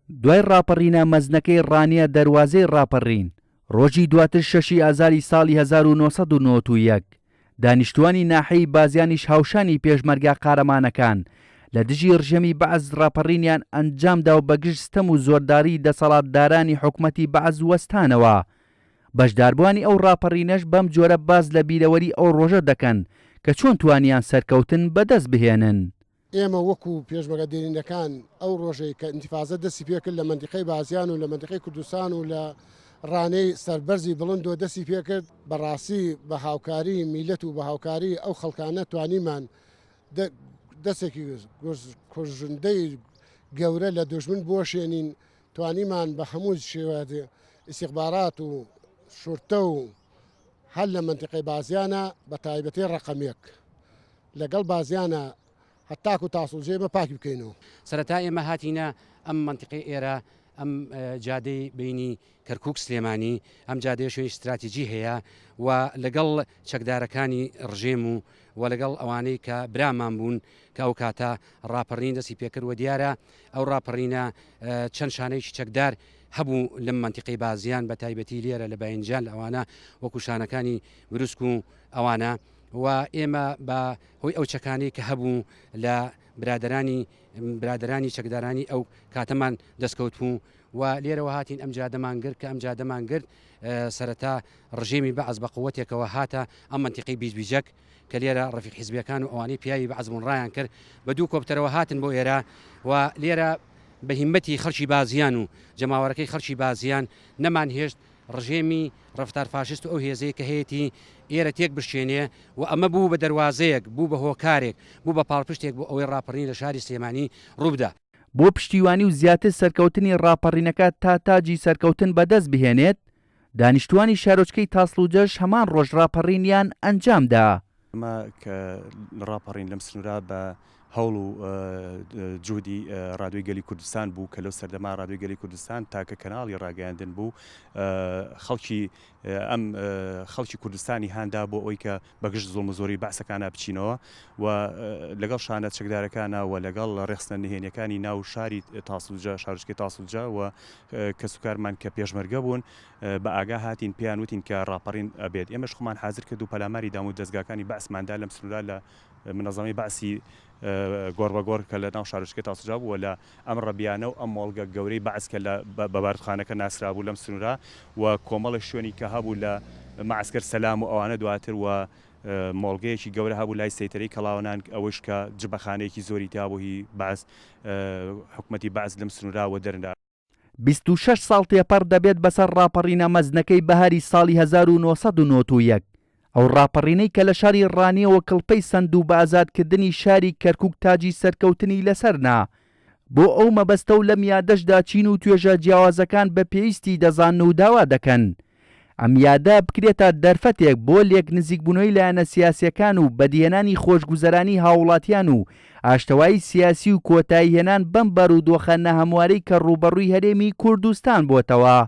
دوای ڕاپەڕینە مەزنەکەی ڕانیە دەواازەی ڕاپەڕین ڕۆژی دواتر 6 ئازاری ساڵی 1991 دانیشتوانی ناحەی بازیانیش هاوشانی پێشمەرگا قارەمانەکان لە دژی ڕژەمی بەعز ڕاپەڕینیان ئەنجامدا و بەگشت ستەم و زۆرداری دەسەڵاتدارانی حکومەتی بەعز وەستانەوە. بەشداربووانی ئەو ڕاپەڕینەش بەم جۆرە باز لە بیرەوەری ئەو ڕۆژە دەکەن کە چۆن توانیان سەرکەوتن بەدەست بهێنن. ئێمە وەکو پێشمەرگە دێرینەکان ئەو ڕۆژەی کە ئینتیفازە دەستی پێکرد لە مەنتیقەی بازیان و لە مەنتیقەی کوردستان و لە ڕانەی سەربەرزی بڵند و دەستی پێکرد بەڕاستی بە هاوکاری میلەت و بە هاوکاری ئەو خەڵکانە توانیمان دەستێکی کوژندەی گەورە لە دوژمن بۆشێنین توانیمان بە هەموو شێوە ئیستیخبارات و شورتە و هەل لە مەنتیقەی بازیانە بە تایبەتی ڕقەمێک لەگەڵ بازیانە هەتاک و تاسوڵجێ بە پاکی بکەینەوە. سەرەتا ئێمە هاتیینە ئەم منتیقی ئێرە ئەم جادەی بینی کەرکووک سلێمانی ئەم جادەیە شوێی استراتیجی هەیە و لەگەڵ چەکدارەکانی ڕژێم و لەگەڵ ئەوانەی کە برامان بوون کە ئەو کاتە ڕاپەڕین دەستی پێکرد و دیارە ئەو ڕاپەڕینە چەند شانەیەکی چەکدار هەبوو لەم منتیقی بازیان بە تایبەتی لێرە لە باینجان لە ئەوانە وەکو شانەکانی بروسک و ئەوانە و ئێمە بە هۆی ئەو چەکانەی کە هەبوو لە برادرانی چەکدارانی ئەو کاتەمان دەستکەوت بوو و لێرەوە هاتین ئەم جادەمان گرت کە ئەم جادەمان گرت سەرەتا ڕژێمی بەعز بە قووەتێکەوە هاتە ئەم منتیقی بیزبیجەک کە لێرە ڕەفیق حیزبیەکان و ئەوانەی پیاوی بەعزبوون ڕایان کرد بە دوو کۆپتەرەوە هاتن بۆ ئێرە و لێرە بە هیمەتی خەڵکی بازیان و جەماوەرەکەی خەڵکی بازیان نەمان هێشت ڕژێمی ڕفتار فاشست و ئەو هێزەیە کە هەیەی ئێرە تێک بشێنێ و ئەمە بوو بە دەواازەیەک بوو بە هۆکارێک بوو بە پاڵپشتێک بۆ ئەوەی ڕاپەڕین لە شاری سلێمانی ڕووبدا. بۆ پشتیوانی و زیاتر سەرکەوتنی ڕاپەڕینەکە تا تاجی سەرکەوتن بەدەست بهێنێت دانیشتوانی شارۆچکەی تاسڵوجەش هەمان ڕۆژ ڕاپەڕینیان ئەنجامدا. ئەمە کە ڕاپەڕین لەم سنوورا بە هەوڵ و جوودی ڕادیۆی گەلی کوردستان بوو کە لەو سەردەما ڕادیۆی گەلی کوردستان تاکە کەناڵی ڕاگەیاندن بوو خەڵکی کوردستانی هاندا بۆ ئەوی کە بەگشت زۆڵم زۆری بەعسەکانە بچینەوە و لەگەڵ شانە چەکدارەکانە و لەگەڵ ڕێخستە نهێنیەکانی ناو شاری تاسڵجە شارچکەی تاسڵجە و کەسوکارمان کە پێشمەرگە بوون بە ئاگا هاتین پیان وتین کە ڕاپەڕین ئەبێت ئێمەش خۆمان حازر کرد و پەلاماری دام و دەستگاکانی بەعسماندا لەم سنوورا لە منەظەمی بەعسی گۆڕ بە گۆڕ کە لە ناو شارچکەی تاسڵجە بووە لە ئەم ڕەبیانە و ئەم مۆڵگە گەورەی بەعس کە لە بەبارخانەکە ناسرا بوو لەم سنوورا و کۆمەڵی شوێنی کە هەبوو لە معسکەر سەلام و ئەوانە دواتر و مۆڵگەیەکی گەورە هەبوو لای سەیتەرەی کەڵاوانان ئەوەش کە جبەخانەیەکی زۆری تابووهی بەعس حکومەتی بەعس لەم سنوورا و دەرندا 26 ساڵ تێپەڕ دەبێت بەسەر ڕاپەڕینە مەزنەکەی بەهاری ساڵی 1991 ئەو ڕاپەڕینەی کە لە شاری ڕانیەوە کڵپەی سند و بە ئازادکردنی شاری کەرکووک تاجی سەرکەوتنی لەسەرنا بۆ ئەو مەبەستە و لە میادەشدا چین و توێژە جیاوازەکان بە پێویستی دەزان و داوا دەکەن. ئەم یادە بکرێتە دەرفەتێک بۆ لێک نزیکبوونەوەی لایەنە سیاسیەکان و بەدیێنانی خۆشگوزەرانی هاوڵاتیان و ئاشتەوایی سیاسی و کۆتاییهێنان بەم بەرودۆخە نەهەموارەی کە ڕوبەڕووی هەرێمی کوردستان بۆتەوە.